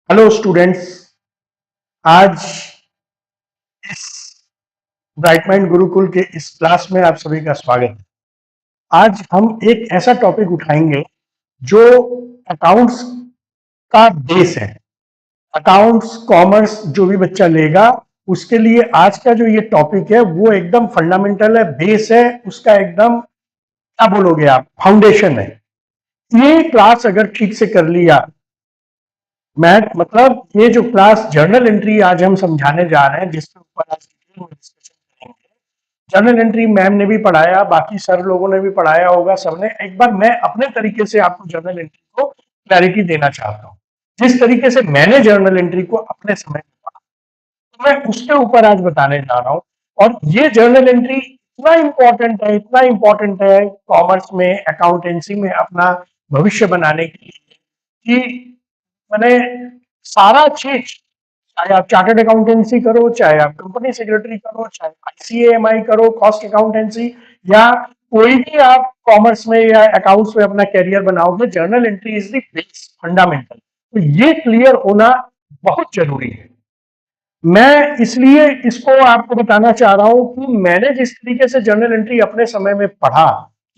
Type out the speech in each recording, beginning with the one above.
Hello students. आज इस bright mind Gurukul के इस क्लास में आप सभी का स्वागत है। आज हम एक ऐसा टॉपिक उठाएंगे जो अकाउंट्स का बेस है। अकाउंट्स कॉमर्स जो भी बच्चा लेगा उसके लिए आज का जो ये टॉपिक है वो एकदम फंडामेंटल है, बेस है उसका, एकदम क्या बोलोगे आप, फाउंडेशन है। ये क्लास अगर ठीक से कर लिया, मैथ मतलब ये जो क्लास जर्नल एंट्री आज हम समझाने जा रहे हैं, जिसके ऊपर आज डिटेल में डिस्कशन करेंगे। जर्नल एंट्री मैम ने भी पढ़ाया, बाकी सर लोगों ने भी पढ़ाया होगा सबने। एक बार मैं अपने तरीके से आपको जर्नल एंट्री को क्लैरिटी देना चाहता हूँ। जिस तरीके से मैंने जर्नल एंट्री को अपने समय में पढ़ा, तो मैं उसके ऊपर आज बताने जा रहा हूँ। और ये जर्नल एंट्री इतना इंपॉर्टेंट है कॉमर्स में, अकाउंटेंसी में अपना भविष्य बनाने के लिए कि मैंने सारा चीज, चाहे आप चार्टर्ड अकाउंटेंसी करो, चाहे आप कंपनी सेक्रेटरी करो, चाहे आईसीएएमआई करो, कॉस्ट अकाउंटेंसी, या कोई भी आप कॉमर्स में या अकाउंट्स में अपना करियर बनाओगे, journal entry is the base, fundamental. तो ये क्लियर होना बहुत जरूरी है। मैं इसलिए इसको आपको बताना चाह रहा हूं कि मैंने जिस तरीके से जर्नल एंट्री अपने समय में पढ़ा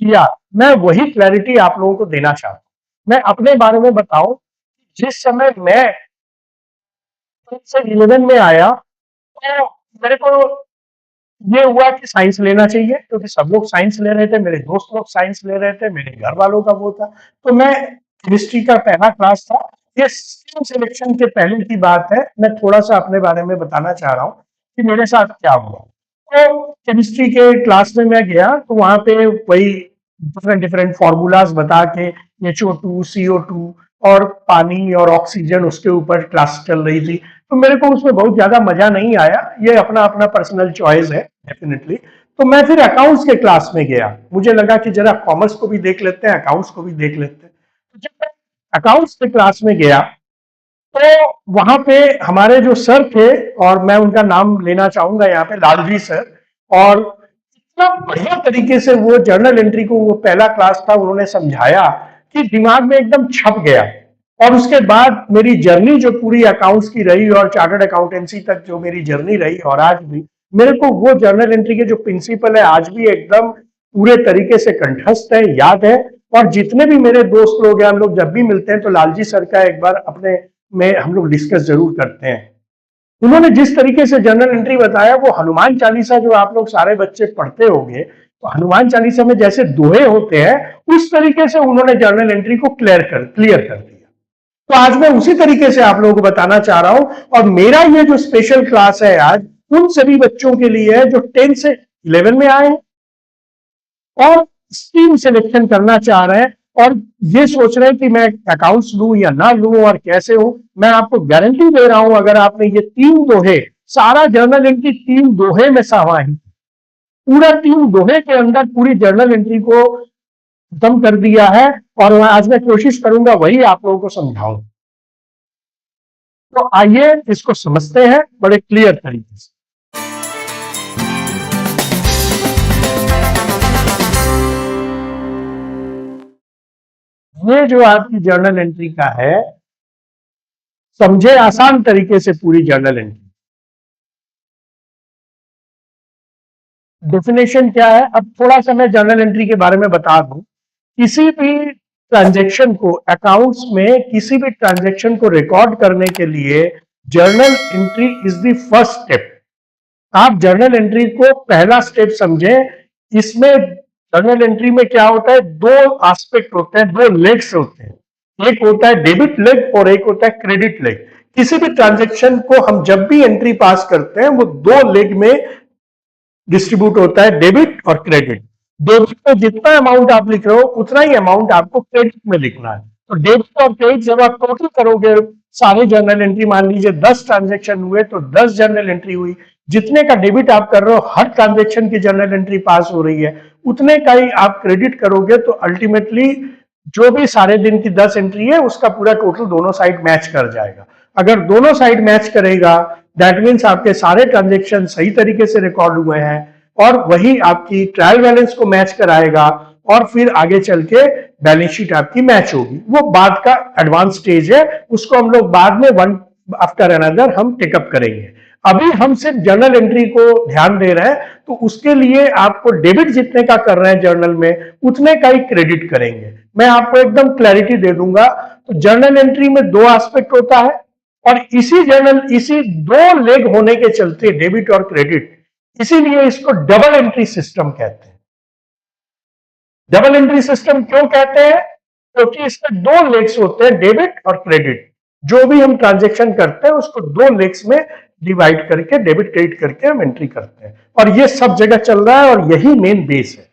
किया, मैं वही क्लैरिटी आप लोगों को देना चाहता हूं। मैं अपने बारे में बताऊं, जिस समय मैं से 11 में आया तो मेरे को ये हुआ कि साइंस लेना चाहिए, क्योंकि सब लोग साइंस ले रहे थे, मेरे दोस्त लोग साइंस ले रहे थे, मेरे घर वालों का वो था। तो मैं केमिस्ट्री का पहला क्लास था। ये सिलेक्शन के पहले की बात है। मैं थोड़ा सा अपने बारे में बताना चाह रहा हूँ कि मेरे साथ क्या हुआ। तो केमिस्ट्री के क्लास में मैं गया तो वहां पे वही डिफरेंट डिफरेंट फॉर्मूलाज बता के HO2 CO2 और पानी और ऑक्सीजन, उसके ऊपर क्लास चल रही थी। तो मेरे को उसमें बहुत ज्यादा मजा नहीं आया। ये अपना अपना पर्सनल चॉइस है डेफिनेटली। तो मैं फिर अकाउंट्स के क्लास में गया। मुझे लगा कि जरा कॉमर्स को भी देख लेते हैं, अकाउंट्स को भी देख लेते हैं। तो जब मैं अकाउंट्स के क्लास में गया तो वहां पे हमारे जो सर थे, और मैं उनका नाम लेना चाहूंगा यहाँ पे, लालजी सर। और इतना बढ़िया तरीके से वो जर्नल एंट्री को, वो पहला क्लास था, उन्होंने समझाया कि दिमाग में एकदम छप गया। और उसके बाद मेरी जर्नी जो पूरी अकाउंट्स की रही और चार्टर्ड अकाउंटेंसी तक जो मेरी जर्नी रही, और आज भी मेरे को वो जर्नल एंट्री के जो प्रिंसिपल है आज भी एकदम पूरे तरीके से कंठस्थ है, याद है। और जितने भी मेरे दोस्त लोग हैं, हम लोग जब भी मिलते हैं तो लालजी सर का एक बार अपने में हम लोग डिस्कस जरूर करते हैं। उन्होंने जिस तरीके से जर्नल एंट्री बताया, वो हनुमान चालीसा जो आप लोग सारे बच्चे पढ़ते होंगे, तो हनुमान चालीसा में जैसे दोहे होते हैं, उस तरीके से उन्होंने जर्नल एंट्री को क्लियर कर दिया। तो आज मैं उसी तरीके से आप लोगों को बताना चाह रहा हूं। और मेरा ये जो स्पेशल क्लास है आज उन सभी बच्चों के लिए है जो 10 से 11 में आए और स्ट्रीम सिलेक्शन करना चाह रहे हैं, और ये सोच रहे हैं कि मैं अकाउंट्स लूं या ना लूं और कैसे हो। मैं आपको गारंटी दे रहा हूं, अगर आपने ये 3 दोहे, सारा जर्नल एंट्री 3 दोहे में समाहित, पूरा 3 दोहे के अंदर पूरी जर्नल एंट्री को खत्म कर दिया है। और आज मैं कोशिश करूंगा वही आप लोगों को समझाऊं। तो आइए इसको समझते हैं बड़े क्लियर तरीके से। ये जो आपकी जर्नल एंट्री का है, समझे आसान तरीके से पूरी जर्नल एंट्री। डेफिनेशन क्या है, अब थोड़ा सा मैं जर्नल एंट्री के बारे में बता दूं। किसी भी ट्रांजैक्शन को, अकाउंट्स में किसी भी ट्रांजैक्शन को रिकॉर्ड करने के लिए journal entry is the first step. आप जर्नल एंट्री को पहला स्टेप समझें। इसमें जर्नल एंट्री में क्या होता है, 2 एस्पेक्ट होते हैं, 2 लेग्स होते हैं। एक होता है डेबिट लेग और एक होता है क्रेडिट लेग। किसी भी ट्रांजैक्शन को हम जब भी एंट्री पास करते हैं, वो 2 लेग में डिस्ट्रीब्यूट होता है, डेबिट और क्रेडिट। डेबिट में जितना अमाउंट आप लिख रहे हो उतना ही अमाउंट आपको क्रेडिट में लिखना है। तो डेबिट और क्रेडिट जब आप टोटल करोगे, सारे जर्नल एंट्री, मान लीजिए 10 ट्रांजेक्शन हुए तो 10 जर्नल एंट्री हुई। जितने का डेबिट आप कर रहे हो, हर ट्रांजेक्शन की जर्नल एंट्री पास हो रही है, उतने का ही आप क्रेडिट करोगे। तो अल्टीमेटली जो भी सारे दिन की 10 एंट्री है, उसका पूरा टोटल दोनों साइड मैच कर जाएगा। अगर दोनों साइड मैच करेगा, दैट मीन्स आपके सारे ट्रांजेक्शन सही तरीके से रिकॉर्ड हुए हैं, और वही आपकी ट्रायल बैलेंस को मैच कराएगा। और फिर आगे चल के बैलेंस शीट आपकी मैच होगी। वो बाद का एडवांस स्टेज है, उसको हम लोग बाद में वन आफ्टर अनदर हम टेकअप करेंगे। अभी हम सिर्फ जर्नल एंट्री को ध्यान दे रहे हैं, तो उसके लिए आपको डेबिट जितने का कर रहे हैं जर्नल में, उतने का ही क्रेडिट करेंगे। मैं आपको एकदम क्लैरिटी दे दूंगा। तो जर्नल एंट्री में दो एस्पेक्ट होता है, और इसी दो लेग होने के चलते डेबिट और क्रेडिट, इसीलिए इसको डबल एंट्री सिस्टम कहते हैं। डबल एंट्री सिस्टम क्यों कहते हैं? क्योंकि इसमें दो लेग्स होते हैं, डेबिट और क्रेडिट। जो भी हम ट्रांजेक्शन करते हैं उसको दो लेग्स में डिवाइड करके, डेबिट क्रेडिट करके हम एंट्री करते हैं, और ये सब जगह चल रहा है, और यही मेन बेस है।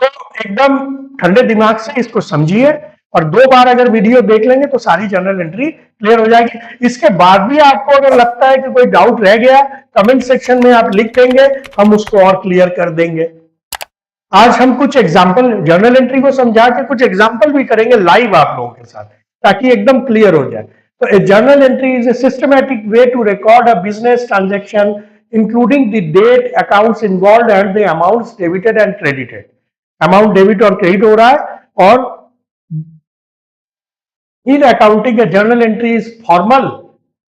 तो एकदम ठंडे दिमाग से इसको समझिए, और दो बार अगर वीडियो देख लेंगे तो सारी जर्नल एंट्री क्लियर हो जाएगी। इसके बाद भी आपको अगर लगता है कि कोई डाउट रह गया, कमेंट सेक्शन में आप लिख देंगे, हम उसको और क्लियर कर देंगे। आज हम कुछ एग्जाम्पल जर्नल एंट्री को समझा के कुछ एग्जाम्पल भी करेंगे लाइव आप लोगों के साथ, ताकि एकदम क्लियर हो जाए। तो a journal entry is a systematic way to record a business transaction including the date, accounts involved and the amounts debited and credited. Amount debit और क्रेडिट हो रहा है, और in accounting a journal entry is formal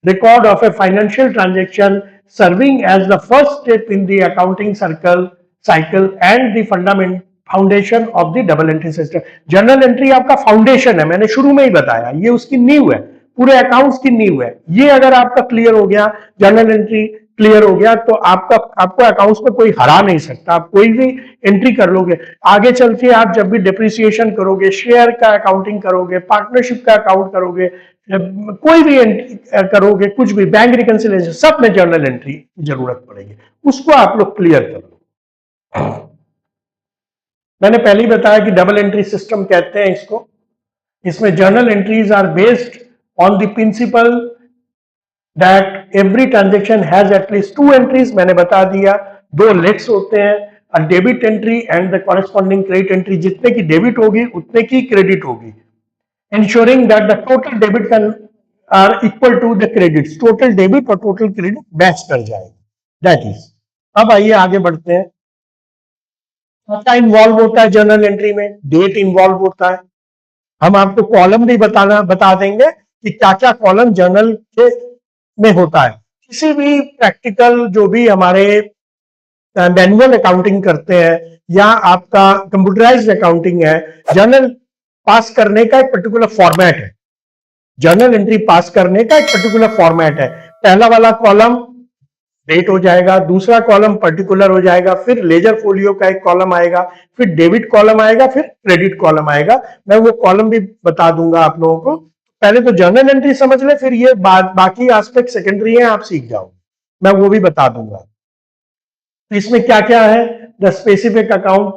record of a financial transaction serving as the first step in the accounting cycle and the foundation of the double entry system. Journal entry आपका foundation है, मैंने शुरू में ही बताया, ये उसकी नींव है, पूरे अकाउंट्स की नींव है। ये अगर आपका क्लियर हो गया, जर्नल एंट्री क्लियर हो गया, तो आपको अकाउंट्स में कोई हरा नहीं सकता। आप कोई भी एंट्री कर लोगे, आगे चल के आप जब भी डिप्रिसिएशन करोगे, शेयर का अकाउंटिंग करोगे, पार्टनरशिप का अकाउंट करोगे, कोई भी एंट्री करोगे, कुछ भी बैंक रिकंसिलिएशन, सब में जर्नल एंट्री की जरूरत पड़ेगी। उसको आप लोग क्लियर कर लो। मैंने पहले ही बताया कि डबल एंट्री सिस्टम कहते हैं इसको। इसमें journal entries are based on the principle that every transaction has at least two entries। मैंने बता दिया, दो लेग्स होते हैं, a debit entry and the corresponding credit entry। जितने की डेबिट होगी उतने की क्रेडिट होगी, ensuring that the total debit can are equal to the credits। Total debit और टोटल क्रेडिट मैच कर जाएगा। That is. अब आइए आगे बढ़ते हैं। क्या इन्वॉल्व होता है जर्नल एंट्री में? डेट इन्वॉल्व होता है। हम आपको कॉलम भी बता देंगे कि क्या क्या कॉलम जर्नल के में होता है। किसी भी प्रैक्टिकल, जो भी हमारे मैनुअल अकाउंटिंग करते हैं या आपका कंप्यूटराइज्ड अकाउंटिंग है, जर्नल पास करने का एक पर्टिकुलर फॉर्मेट है। जर्नल एंट्री पास करने का एक पर्टिकुलर फॉर्मेट है। पहला वाला कॉलम डेट हो जाएगा, दूसरा कॉलम पर्टिकुलर हो जाएगा, फिर लेजर फोलियो का एक कॉलम आएगा, फिर डेबिट कॉलम आएगा, फिर क्रेडिट कॉलम आएगा। मैं वो कॉलम भी बता दूंगा आप लोगों को। पहले तो जर्नल एंट्री समझ ले, फिर ये बाकी एस्पेक्ट सेकेंडरी है, आप सीख जाओ, मैं वो भी बता दूंगा। तो इसमें क्या क्या है? द स्पेसिफिक अकाउंट,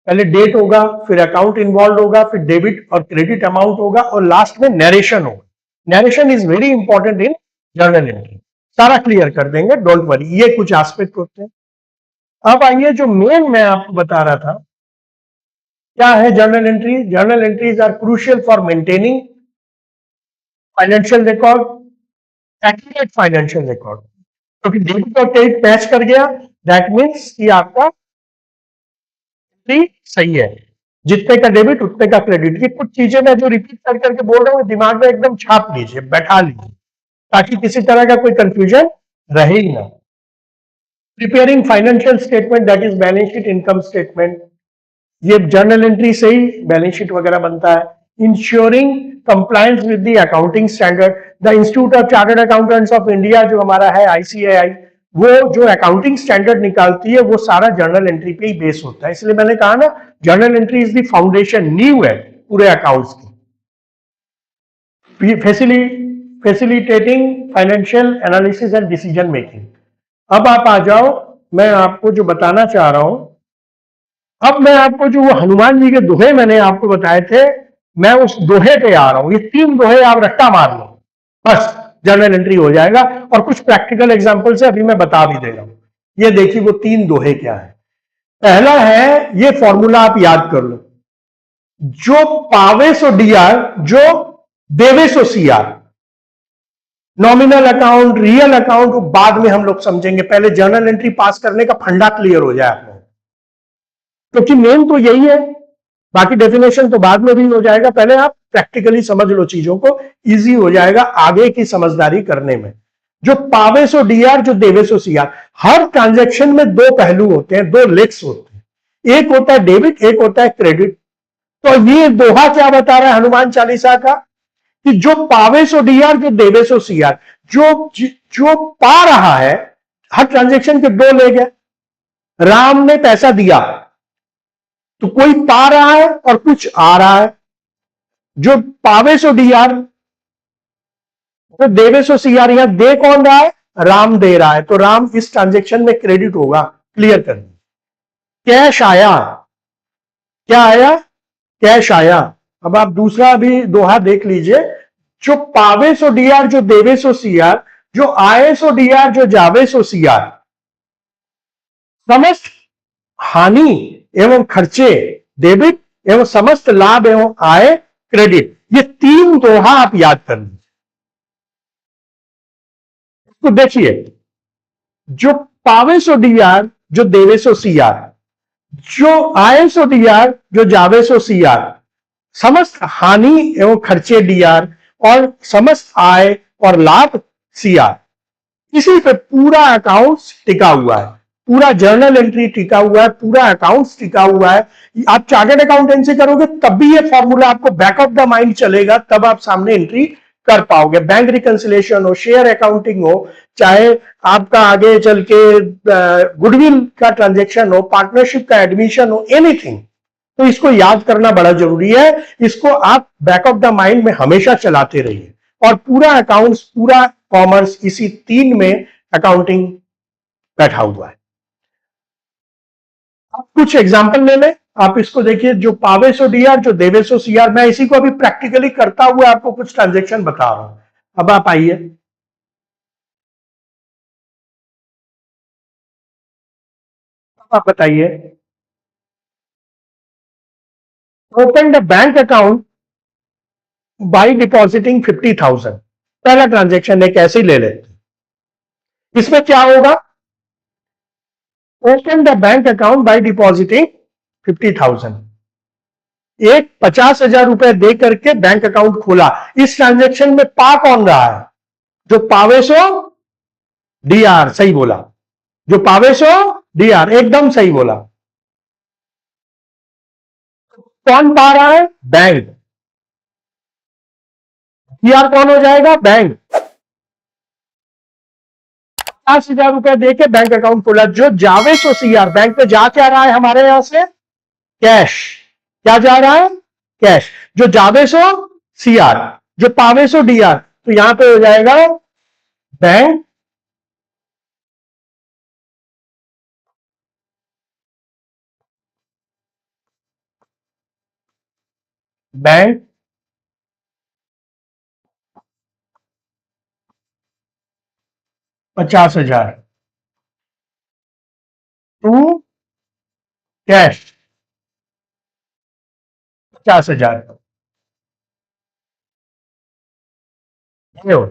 पहले डेट होगा, फिर अकाउंट इन्वॉल्व होगा, फिर डेबिट और क्रेडिट अमाउंट होगा, और लास्ट में नरेशन होगा। Narration is very important in journal entry. सारा क्लियर कर देंगे, डोंट वरी। ये कुछ एस्पेक्ट होते हैं। अब आइए, जो मेन मैं आपको बता रहा था, क्या है journal entry? Journal entries are crucial for maintaining financial record, accurate financial record. क्योंकि डेबिट और क्रेडिट मैच कर गया, दैट मीन्स कि आपका सही है। जितने का डेबिट उतने का क्रेडिट। ये कुछ चीजें मैं जो रिपीट कर करके बोल रहा हूँ, दिमाग में एकदम छाप लीजिए, बैठा लीजिए, ताकि किसी तरह का कोई कंफ्यूजन रहे ही ना। Preparing financial statement, that is balance sheet, income statement, ये जर्नल एंट्री से ही बैलेंस शीट वगैरह बनता है। Ensuring compliance with the accounting standard, the institute of chartered accountants of India जो हमारा है, ICAI, वो जो अकाउंटिंग स्टैंडर्ड निकालती है, वो सारा जर्नल एंट्री पे ही बेस होता है। इसलिए मैंने कहा ना, journal entry is the foundation, नींव है पूरे अकाउंट्स की। Facilitating financial analysis and decision making. अब आप आ जाओ, मैं आपको जो बताना चाह रहा हूं, अब मैं आपको जो वो हनुमान जी के दोहे मैंने आपको बताए थे, मैं उस दोहे पे आ रहा हूं। ये 3 दोहे आप रट्टा मार लो, बस जर्नल एंट्री हो जाएगा। और कुछ प्रैक्टिकल एग्जांपल से अभी मैं बता भी दे रहा हूं। ये देखिए वो 3 दोहे क्या है। पहला है, ये फॉर्मूला आप याद कर लो, जो पावे सो डीआर, जो देवे सो CR. Nominal account, real account बाद में हम लोग समझेंगे, पहले जर्नल एंट्री पास करने का फंडा क्लियर हो जाए आप लोग। क्योंकि मेन तो यही है बाकी डेफिनेशन तो बाद में भी हो जाएगा, पहले आप प्रैक्टिकली समझ लो चीजों को, इजी हो जाएगा आगे की समझदारी करने में। जो पावे सो डीआर, जो देवे सो सीआर, हर ट्रांजैक्शन में दो पहलू होते हैं, दो लेग्स होते हैं, एक होता है डेबिट, एक होता है क्रेडिट। तो ये दोहा क्या बता रहा है हनुमान चालीसा का, कि जो पावे सो डीआर, जो देवे सो सीआर, जो जो पा रहा है, हर ट्रांजैक्शन के दो लेग है। राम ने पैसा दिया तो कोई पा रहा है और कुछ आ रहा है। जो पावे सो डीआर, तो देवे सो सीआर, यहां दे कौन रहा है, राम दे रहा है, तो राम इस ट्रांजैक्शन में क्रेडिट होगा। क्लियर कर, कैश आया, क्या आया, कैश आया। अब आप दूसरा भी दोहा देख लीजिए, जो पावे सो डीआर, जो देवे सो सीआर, जो आए सो डीआर, जो जावे सो सीआर, समस्त हानि एवं खर्चे डेबिट, एवं समस्त लाभ एवं आय क्रेडिट। ये तीन दोहा आप याद कर लीजिए। तो देखिए, जो पावे सो डीआर, जो देवे सो सीआर, जो आए सो डीआर, जो जावे सो सीआर, समस्त हानि एवं खर्चे डीआर, और समस्त आय और लाभ सीआर, इसी पे पूरा अकाउंट्स टिका हुआ है, पूरा जर्नल एंट्री टिका हुआ है, पूरा अकाउंट्स टिका हुआ है। आप चार्टर्ड अकाउंटेंसी करोगे तब भी ये फॉर्मूला आपको बैक ऑफ द माइंड चलेगा, तब आप सामने एंट्री कर पाओगे। बैंक रिकंसिलेशन हो, शेयर अकाउंटिंग हो, चाहे आपका आगे चल के गुडविल का ट्रांजेक्शन हो, पार्टनरशिप का एडमिशन हो, एनीथिंग, तो इसको याद करना बड़ा जरूरी है। इसको आप बैक ऑफ द माइंड में हमेशा चलाते रहिए। और पूरा अकाउंट्स, पूरा कॉमर्स इसी तीन में अकाउंटिंग बैठा हुआ है। आप कुछ एग्जांपल ले लें, आप इसको देखिए, जो पावे सो डीआर, जो देवे सो सीआर, मैं इसी को अभी प्रैक्टिकली करता हुआ आपको कुछ ट्रांजेक्शन बता रहा हूं। अब आप आइए, आप बताइए, open the bank account by depositing 50,000। पहला ट्रांजेक्शन एक ऐसे ही ले लेते, इसमें क्या होगा, open the bank account by depositing 50,000। एक 50,000 रुपए दे करके बैंक अकाउंट खोला। इस ट्रांजेक्शन में पा कौन रहा है, जो पावे सो डीआर, सही बोला, जो पावे सो डीआर, एकदम सही बोला। कौन पा रहा है, बैंक। डीआर कौन हो जाएगा, बैंक। 50,000 रुपए देके बैंक अकाउंट खोला। जो जावे सो सीआर, बैंक पे जा क्या रहा है हमारे यहां से, कैश। क्या जा रहा है, कैश। जो जावे सो सीआर, जो पावे सो डीआर, तो यहां पे हो जाएगा बैंक, बैंक 50,000 टू कैश 50,000। ये हो,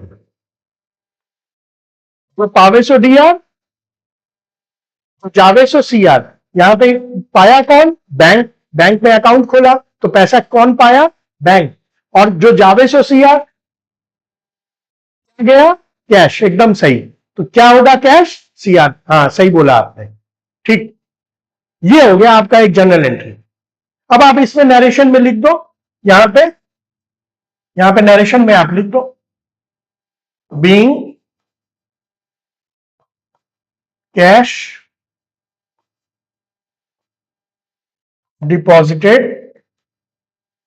तो पावे सो डीआर, तो जावे सो सीआर, यहां पे पाया कौन, बैंक। बैंक में अकाउंट खोला तो पैसा कौन पाया, बैंक। और जो जावे सो सीआर गया, कैश, एकदम सही। तो क्या होगा, कैश सीआर, हाँ सही बोला आपने, ठीक। ये हो गया आपका एक जनरल एंट्री। अब आप इसमें नरेशन में लिख दो, यहां पे नरेशन में आप लिख दो, being cash deposited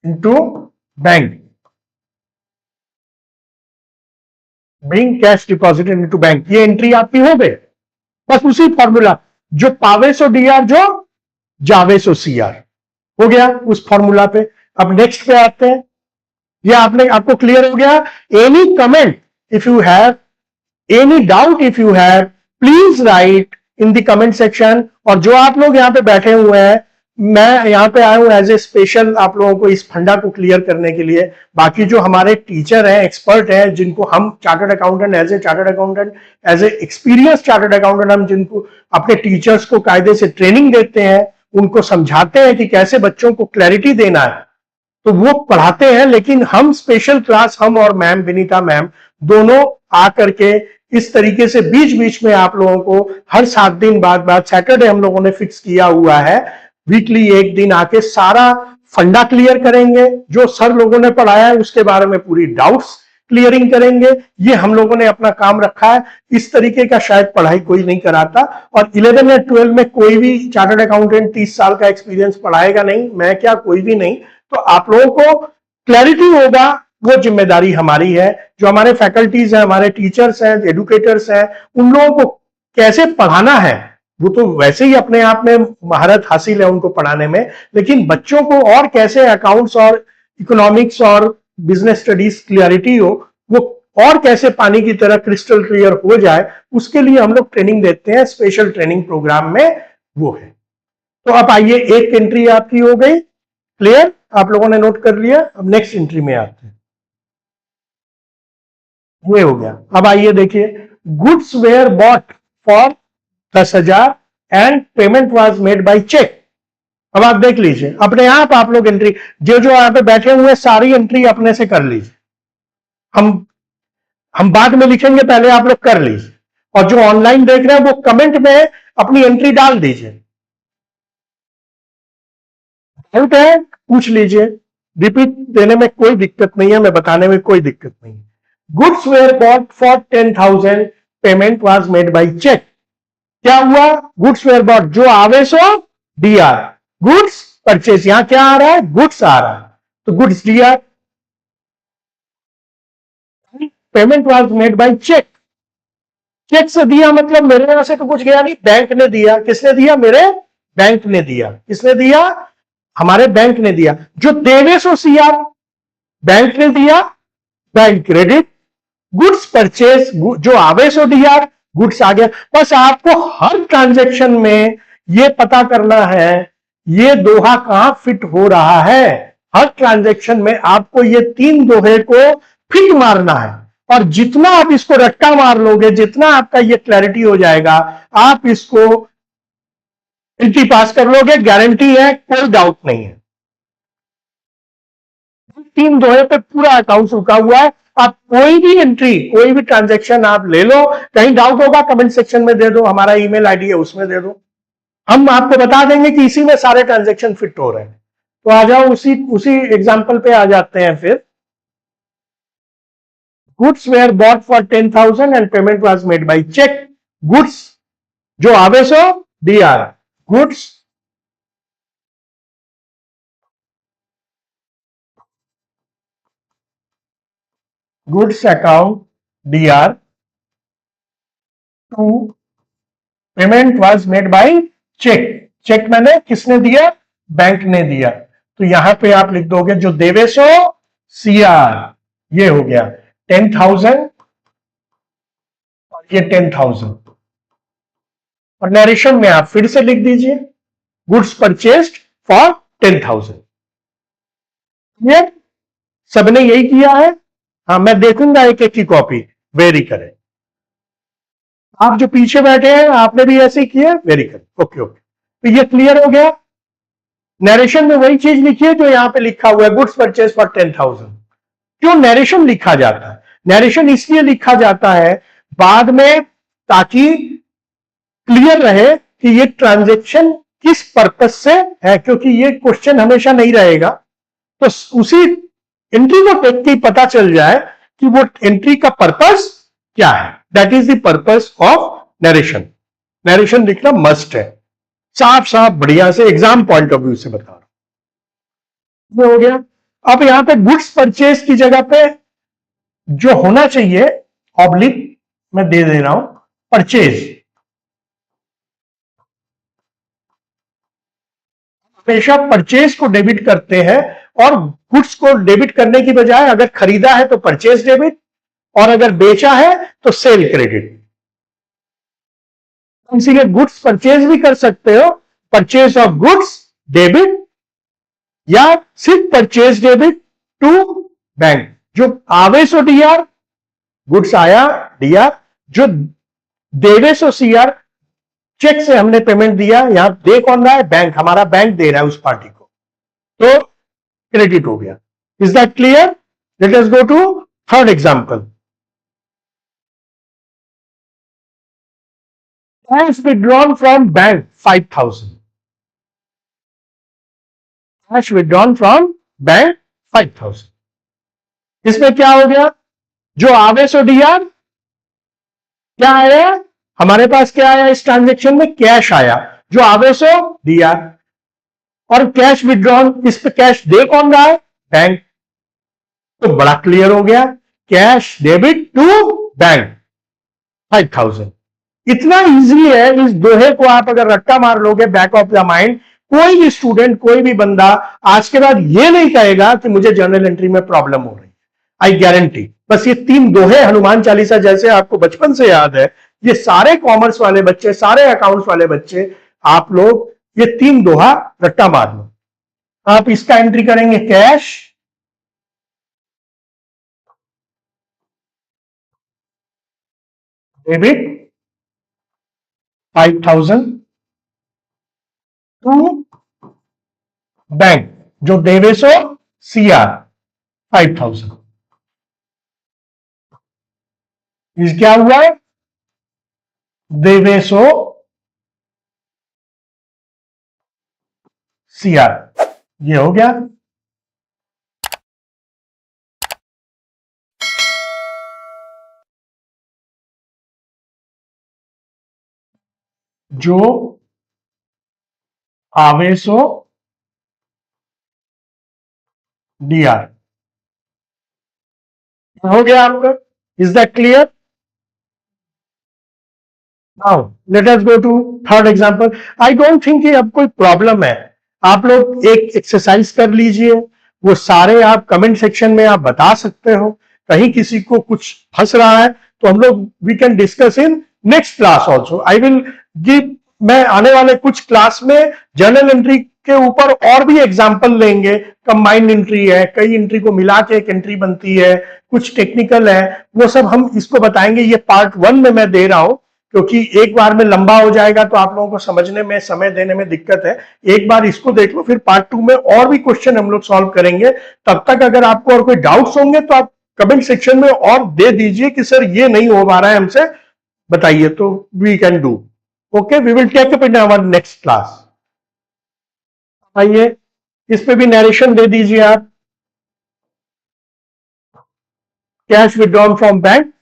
into bank, being cash deposited into bank, ये एंट्री आपकी हो गई। बस उसी फॉर्मूला, जो पावे सो डीआर, जो जावे सो सीआर, हो गया उस फॉर्मूला पे। अब नेक्स्ट पे आते हैं। ये आपको क्लियर हो गया। Any comment if you have, any doubt if you have, please right in the comment section. और जो आप लोग यहां पे बैठे हुए हैं, मैं यहां पे आया हूं एज ए स्पेशल आप लोगों को इस फंडा को क्लियर करने के लिए। बाकी जो हमारे टीचर हैं, एक्सपर्ट हैं, जिनको हम chartered accountant, as a chartered accountant, as a experience chartered accountant, हम जिनको अपने टीचर्स को कायदे से ट्रेनिंग देते हैं, उनको समझाते हैं कि कैसे बच्चों को क्लैरिटी देना है, तो वो पढ़ाते हैं। लेकिन हम स्पेशल क्लास, हम और मैम विनीता मैम दोनों आकर के इस तरीके से बीच बीच में आप लोगों को हर 7 दिन बाद सैटरडे हम लोगों ने फिक्स किया हुआ है, वीकली एक दिन आके सारा फंडा क्लियर करेंगे, जो सर लोगों ने पढ़ाया है उसके बारे में पूरी डाउट्स क्लियरिंग करेंगे। ये हम लोगों ने अपना काम रखा है। इस तरीके का शायद पढ़ाई कोई नहीं कराता। और 11 या 12 में कोई भी चार्टर्ड अकाउंटेंट 30 साल का एक्सपीरियंस पढ़ाएगा नहीं, मैं क्या कोई भी नहीं। तो आप लोगों को क्लैरिटी होगा, वो जिम्मेदारी हमारी है। जो हमारे फैकल्टीज हैं, हमारे टीचर्स हैं, एडुकेटर्स हैं, उन लोगों को कैसे पढ़ाना है वो तो वैसे ही अपने आप में महारत हासिल है उनको पढ़ाने में, लेकिन बच्चों को और कैसे अकाउंट्स और इकोनॉमिक्स और बिजनेस स्टडीज क्लियरिटी हो, वो और कैसे पानी की तरह क्रिस्टल क्लियर हो जाए, उसके लिए हम लोग ट्रेनिंग देते हैं। स्पेशल ट्रेनिंग प्रोग्राम में वो है। तो अब आइए, एक एंट्री आपकी हो गई क्लियर, आप लोगों ने नोट कर लिया। अब नेक्स्ट एंट्री में आते हैं। ये हो गया। अब आइए देखिए, goods were bought for 10,000 and payment was made by cheque. अब आप देख लीजिए, अपने आप लोग एंट्री, जो जो यहाँ पे बैठे हुए सारी एंट्री अपने से कर लीजिए। हम बाद में लिखेंगे, पहले आप लोग कर लीजिए। और जो ऑनलाइन देख रहे हैं वो कमेंट में अपनी एंट्री डाल दीजिए। डाउट है पूछ लीजिए, रिपीट देने में कोई दिक्कत नहीं है, मैं बताने में कोई दिक्कत नहीं है। Goods were bought for 10,000, payment was made by cheque. क्या हुआ? गुड्स वेयर बॉट, जो आवे सो डीआर, गुड्स परचेज, यहां क्या आ रहा है? गुड्स आ रहा है, तो goods DR. Payment was made by cheque, cheque से दिया मतलब मेरे यहां से तो कुछ गया नहीं, बैंक ने दिया। किसने दिया? मेरे बैंक ने दिया। किसने दिया? हमारे बैंक ने दिया। जो देवे सो सीआर, बैंक ने दिया, बैंक क्रेडिट। गुड्स परचेज, जो आवे सो डीआर, गुड्स आ गया। बस आपको हर ट्रांजैक्शन में ये पता करना है ये दोहा कहां फिट हो रहा है। हर ट्रांजैक्शन में आपको ये 3 दोहे को फिट मारना है। और जितना आप इसको रट्टा मार लोगे, जितना आपका ये क्लैरिटी हो जाएगा, आप इसको एंट्री पास कर लोगे, गारंटी है, कोई डाउट नहीं है। 3 दोहे पे पूरा अकाउंट रुका हुआ है। आप कोई भी एंट्री, कोई भी ट्रांजैक्शन आप ले लो, कहीं डाउट होगा कमेंट सेक्शन में दे दो, हमारा ईमेल आईडी है उसमें दे दो, हम आपको बता देंगे कि इसी में सारे ट्रांजैक्शन फिट हो रहे हैं। तो आ जाओ, उसी उसी एग्जांपल पे आ जाते हैं फिर। Goods were bought for 10,000 and payment was made by cheque. Goods जो आवे सो DR, goods goods account DR to payment was made by cheque. Cheque मैंने किसने दिया? बैंक ने दिया। तो यहां पे आप लिख दोगे जो देवे सो सीआर, ये हो गया 10,000 और ये 10,000। और नरेशन में आप फिर से लिख दीजिए गुड्स परचेस्ड फॉर 10,000। ये सबने यही किया है? हाँ, मैं देखूंगा एक एक की कॉपी, वेरी करेक्ट। आप जो पीछे बैठे हैं आपने भी ऐसे ही किया, वेरी करेक्ट, ओके ओके। तो ये क्लियर हो गया। नरेशन में वही चीज लिखी है जो यहां पे लिखा हुआ है, गुड्स परचेज फॉर 10,000। क्यों नरेशन लिखा जाता है? नरेशन इसलिए लिखा जाता है बाद में, ताकि क्लियर रहे कि ये ट्रांजैक्शन किस पर्पज से है, क्योंकि ये क्वेश्चन हमेशा नहीं रहेगा। तो उसी एंट्री को देख के पता चल जाए कि वो एंट्री का पर्पज क्या है। That is the purpose of narration. Narration लिखना मस्ट है, साफ साफ बढ़िया से एग्जाम पॉइंट ऑफ व्यू से बता रहा हूं। हो गया। अब यहां पे गुड्स परचेज की जगह पे जो होना चाहिए ऑब्लिक मैं दे रहा हूं, परचेज। हमेशा परचेज को डेबिट करते हैं, और गुड्स को डेबिट करने की बजाय अगर खरीदा है तो परचेज डेबिट, और अगर बेचा है तो सेल क्रेडिट। इसीलिए गुड्स परचेज भी कर सकते हो, परचेज ऑफ गुड्स डेबिट, या सिर्फ परचेज डेबिट टू बैंक। जो आवे सो डीआर, गुड्स आया डीआर, जो देवे सो सीआर, चेक से हमने पेमेंट दिया, यहां दे कौन रहा है? बैंक, हमारा बैंक दे रहा है उस पार्टी को, तो क्रेडिट हो गया। Is that clear? Let us go to third example. Cash withdrawn from bank 5,000, cash withdrawn from bank 5,000। इसमें क्या हो गया? जो आवे सो डीआर, क्या आया हमारे पास? क्या आया इस ट्रांजेक्शन में? कैश आया, जो आवे सो डीआर। और कैश विड्रॉन, इस पे कैश दे कौन रहा है? बैंक। तो बड़ा क्लियर हो गया, कैश डेबिट टू बैंक 5,000। इतना इजी है, इस दोहे को आप अगर रट्टा मार लोगे बैक ऑफ द माइंड, कोई भी स्टूडेंट, कोई भी बंदा आज के बाद ये नहीं कहेगा कि मुझे जर्नल एंट्री में प्रॉब्लम हो रही है। I guarantee. बस ये 3 दोहे हनुमान चालीसा जैसे आपको बचपन से याद है, ये सारे कॉमर्स वाले बच्चे, सारे अकाउंट्स वाले बच्चे, आप लोग ये 3 दोहा रट्टा मार लो। आप इसका एंट्री करेंगे कैश डेबिट 5,000 टू बैंक, जो देवे सो सीआर 5,000। इस क्या हुआ? देवे सो सीआर, ये हो गया। जो आवेशो डीआर हो गया आपका। Is that clear? Now let us go to third example. I don't think कि अब कोई प्रॉब्लम है। आप लोग एक एक्सरसाइज कर लीजिए, वो सारे आप कमेंट सेक्शन में आप बता सकते हो। कहीं किसी को कुछ फंस रहा है तो हम लोग we can discuss in next class also. I will give, मैं आने वाले कुछ क्लास में जर्नल एंट्री के ऊपर और भी एग्जाम्पल लेंगे। कंबाइंड एंट्री है, कई एंट्री को मिला के एक एंट्री बनती है, कुछ टेक्निकल है, वो सब हम इसको बताएंगे। ये पार्ट 1 में मैं दे रहा हूं, क्योंकि एक बार में लंबा हो जाएगा तो आप लोगों को समझने में, समय देने में दिक्कत है। एक बार इसको देख लो, फिर पार्ट 2 में और भी क्वेश्चन हम लोग सॉल्व करेंगे। तब तक अगर आपको और कोई डाउट्स होंगे तो आप कमेंट सेक्शन में और दे दीजिए कि सर ये नहीं हो पा रहा है हमसे, बताइए, तो we can do. Okay, we will take up in our next class. आइए, इस पे भी नरेशन दे दीजिए आप। कैश विड्रॉन फ्रॉम बैंक,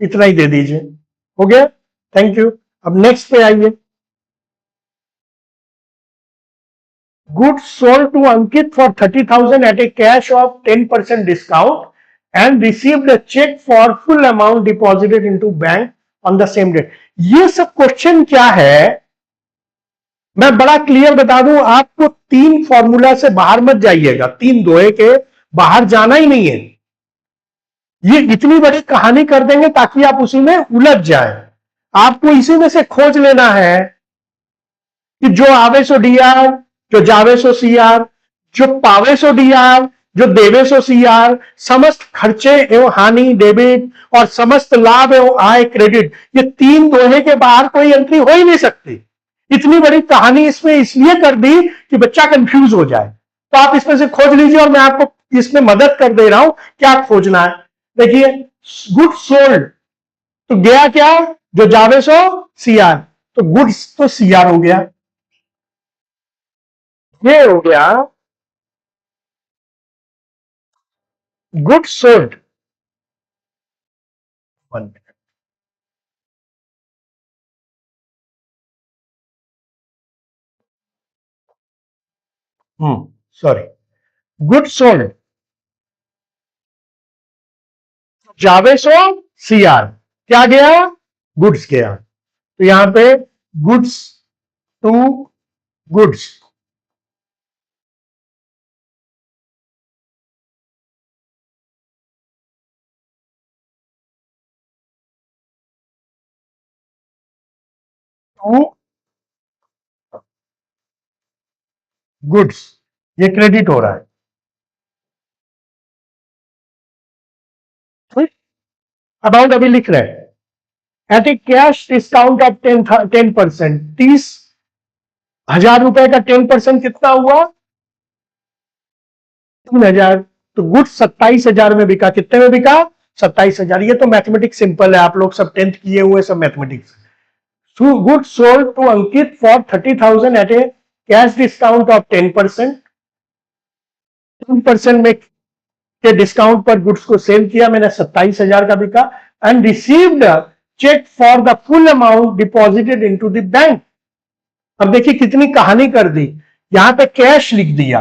इतना ही दे दीजिए। हो गया, थैंक यू। अब नेक्स्ट पे आइए। Goods sold to Ankit for 30,000 at a cash of 10% discount and received a check for full amount deposited into bank on the same date। ये सब question क्या है, मैं बड़ा क्लियर बता दूं आपको। 3 फॉर्मूला से बाहर मत जाइएगा, 3 दोहे के बाहर जाना ही नहीं है। ये इतनी बड़ी कहानी कर देंगे ताकि आप उसी में उलझ जाए। आपको इसी में से खोज लेना है कि जो आवे सो डीआर, जो जावे सो सीआर, जो पावे सो डीआर, जो देवे सो सीआर, समस्त खर्चे एवं हानि डेबिट और समस्त लाभ एवं आय क्रेडिट, ये 3 दोहे के बाहर कोई एंट्री हो ही नहीं सकती। इतनी बड़ी कहानी इसमें इसलिए कर दी कि बच्चा कंफ्यूज हो जाए। तो आप इसमें से खोज लीजिए और मैं आपको इसमें मदद कर दे रहा हूं क्या खोजना है। देखिए, गुड सोल्ड, तो गया क्या? जो जावे सो सीआर, तो गुड्स तो सीआर हो गया, ये हो गया गुड सोल्ड। 1 मिनट, सॉरी, गुड सोल्ड जावेसो सीआर, क्या गया? गुड्स गया। तो यहां पे goods to goods, to goods, ये क्रेडिट हो रहा है। अमाउंट अभी लिख रहे हैं, at a cash discount of 10%, 30,000 रुपए का 10% कितना हुआ? 3,000। तो गुड्स 27,000 में बिका। कितने में बिका? 27,000। ये तो मैथमेटिक्स सिंपल है, आप लोग सब 10th किए हुए, सब mathematics. Goods sold to Ankit for 30,000 at a cash discount of 10%। 10% में के डिस्काउंट पर गुड्स को सेल किया मैंने, 27,000 का बिका। And received cheque for the full amount deposited into the bank. अब देखिए कितनी कहानी कर दी। यहां पे कैश लिख दिया।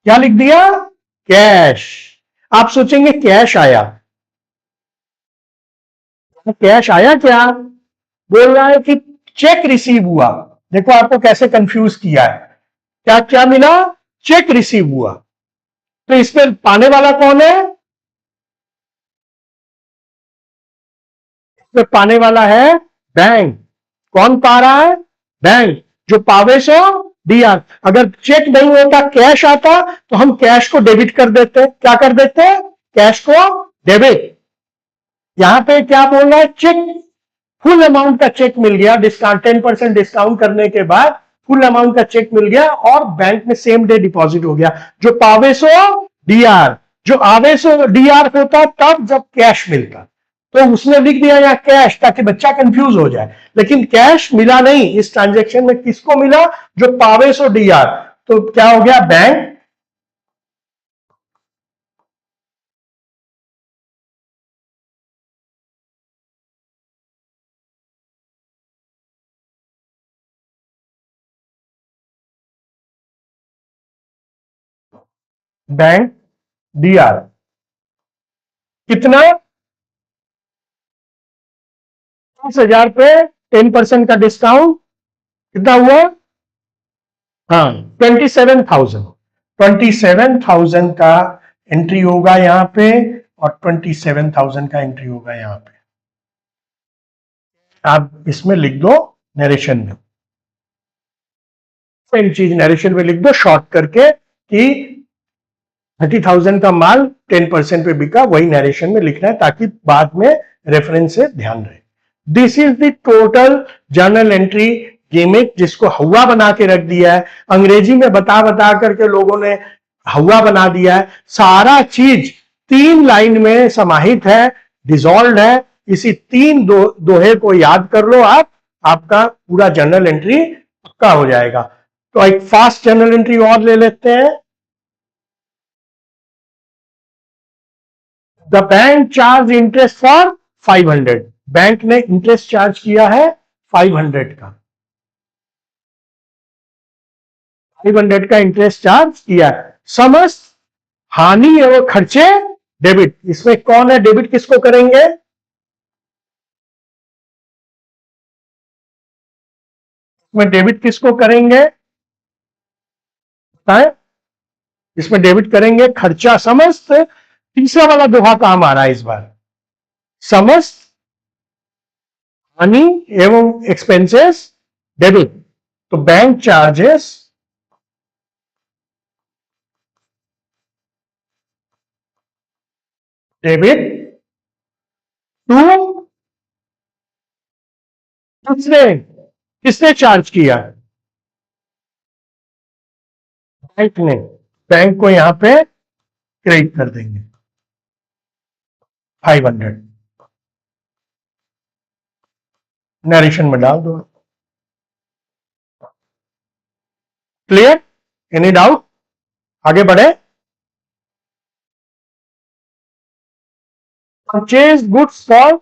क्या लिख दिया? कैश। आप सोचेंगे कैश आया, कैश आया क्या? बोल रहा है कि चेक रिसीव हुआ। देखो आपको कैसे कंफ्यूज किया है। क्या क्या मिला? चेक रिसीव हुआ। तो इसमें पाने वाला कौन है? इसमें पाने वाला है बैंक। कौन पा रहा है? बैंक। जो पावे सो डीआर। अगर चेक नहीं होता, कैश आता, तो हम कैश को डेबिट कर देते। क्या कर देते? कैश को डेबिट। यहां पे क्या बोल रहा है? चेक, फुल अमाउंट का चेक मिल गया, डिस्काउंट 10% डिस्काउंट करने के बाद फुल अमाउंट का चेक मिल गया और बैंक में सेम डे डिपॉजिट हो गया। जो पावे सो डीआर, जो आवे सो डीआर होता तब जब कैश मिलता। तो उसने लिख दिया यहाँ कैश, ताकि बच्चा कंफ्यूज हो जाए। लेकिन कैश मिला नहीं इस ट्रांजेक्शन में। किसको मिला? जो पावे सो डीआर। तो क्या हो गया? Bank bank DR. कितना? 30,000 पे 10% का डिस्काउंट कितना हुआ? हाँ, 27,000। 27,000 का एंट्री होगा यहां पे, और 27,000 का एंट्री होगा यहां पे। आप इसमें लिख दो नरेशन में, सेम चीज नरेशन में लिख दो शॉर्ट करके कि 30,000 का माल 10% पे बिका। वही नरेशन में लिखना है ताकि बाद में रेफरेंस से ध्यान रहे। This is the total journal entry gimmick, जिसको हवा बना के रख दिया है। अंग्रेजी में बता बता करके लोगों ने हवा बना दिया है। सारा चीज 3 लाइन में समाहित है, डिजॉल्व है। इसी 3 दोहे को याद कर लो आप, आपका पूरा जर्नल एंट्री पक्का हो जाएगा। तो एक फास्ट जर्नल एंट्री और ले लेते हैं। The bank charge interest for 500। Bank ने इंटरेस्ट चार्ज किया है 500 का। 500 का इंटरेस्ट चार्ज किया है। समस्त हानि एवं खर्चे डेबिट। इसमें कौन है डेबिट? किसको करेंगे? इसमें डेबिट किसको करेंगे? बताएं। इसमें डेबिट करेंगे खर्चा समस्त। तीसरा वाला दोहा काम आ रहा है इस बार। समस्त हानि एवं एक्सपेंसेस डेबिट। तो बैंक चार्जेस डेबिट टू, किसने किसने चार्ज किया? बैंक ने। बैंक को यहां पे क्रेडिट कर देंगे 500। नरेशन में डाल दो। क्लियर? Any doubt? आगे बढ़े। Purchase goods for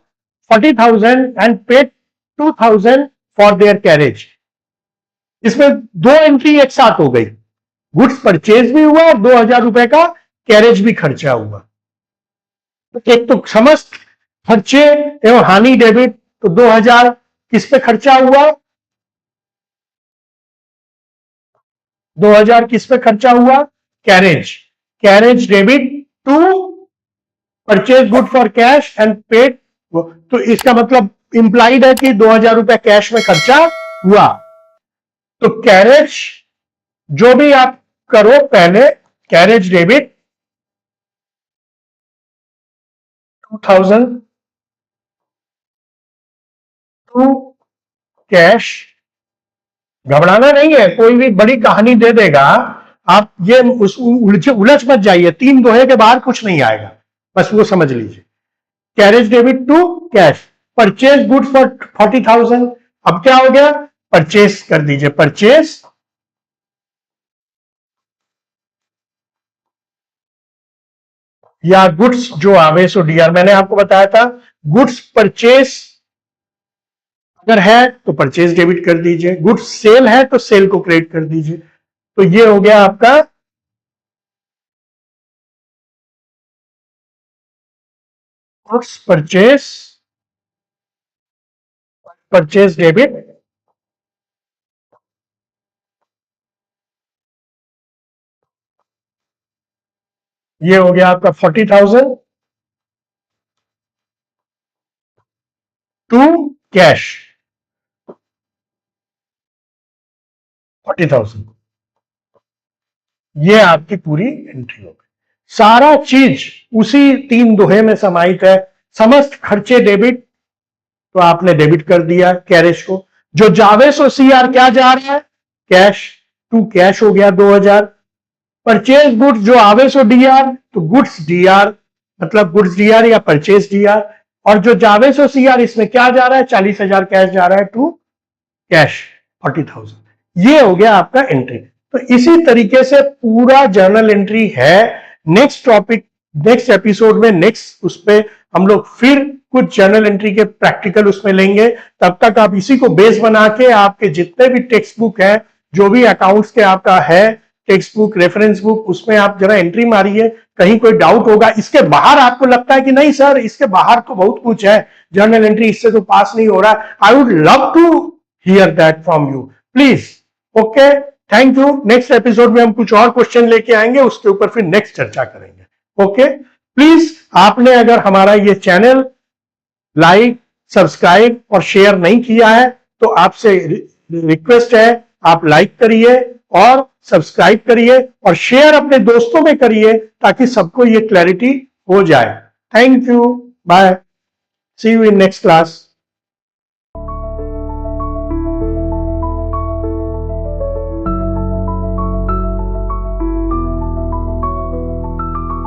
40,000 and paid 2,000 for their carriage. इसमें 2 एंट्री एक साथ हो गई। गुड्स परचेज भी हुआ और 2,000 रुपए का कैरेज भी खर्चा हुआ। तो एक तो समस्त खर्चे एवं हानि डेबिट, तो 2,000 किस पे खर्चा हुआ? 2,000 किस पे खर्चा हुआ? Carriage. Carriage debit to purchase good for cash and paid. तो इसका मतलब इंप्लाइड है कि 2,000 रुपए कैश में खर्चा हुआ। तो कैरेज जो भी आप करो पहले, कैरेज डेबिट 2,000 टू कैश। घबराना नहीं है, कोई भी बड़ी कहानी दे देगा, आप ये उलझ मत जाइए, 3 दोहे के बाहर कुछ नहीं आएगा, बस वो समझ लीजिए। Carriage debit to cash, purchase good for 40,000। अब क्या हो गया, परचेस कर दीजिए, परचेस या गुड्स जो आवे सो डीआर, मैंने आपको बताया था गुड्स परचेस अगर है तो परचेज डेबिट कर दीजिए, गुड्स सेल है तो सेल को क्रेडिट कर दीजिए। तो ये हो गया आपका गुड्स परचेज डेबिट, ये हो गया आपका 40,000 टू कैश 40,000। ये आपकी पूरी एंट्री हो गई, सारा चीज उसी 3 दोहे में समाहित है। समस्त खर्चे डेबिट, तो आपने डेबिट कर दिया कैश को। जो जावे सो सीआर क्या जा रहा है, कैश टू कैश हो गया 2,000। परचेज गुड्स जो आवे सो डीआर, तो गुड्स डीआर मतलब गुड्स डीआर या परचेज डीआर। और जो जावे सो सीआर, इसमें क्या जा रहा है, 40,000 कैश जा रहा है टू कैश 40,000। ये हो गया आपका एंट्री। तो इसी तरीके से पूरा जर्नल एंट्री है। नेक्स्ट टॉपिक, नेक्स्ट एपिसोड में, नेक्स्ट उस पर हम लोग फिर कुछ जर्नल एंट्री के प्रैक्टिकल उसमें लेंगे। तब तक आप इसी को बेस बना के आपके जितने भी टेक्स्ट बुक है, जो भी अकाउंट्स के आपका है टेक्स्ट बुक, रेफरेंस बुक, उसमें आप जरा एंट्री मारिए। कहीं कोई डाउट होगा, इसके बाहर आपको लगता है कि नहीं सर इसके बाहर तो बहुत कुछ है, जर्नल एंट्री इससे तो पास नहीं हो रहा, I would love to hear that from you, please. Okay, thank you. Next episode में हम कुछ और क्वेश्चन लेके आएंगे, उसके ऊपर फिर नेक्स्ट चर्चा करेंगे। ओके, प्लीज आपने अगर हमारा ये चैनल लाइक, सब्सक्राइब और शेयर नहीं किया है तो आपसे रिक्वेस्ट है, आप लाइक करिए और सब्सक्राइब करिए और शेयर अपने दोस्तों में करिए, ताकि सबको ये क्लैरिटी हो जाए। Thank you, bye, see you in next class.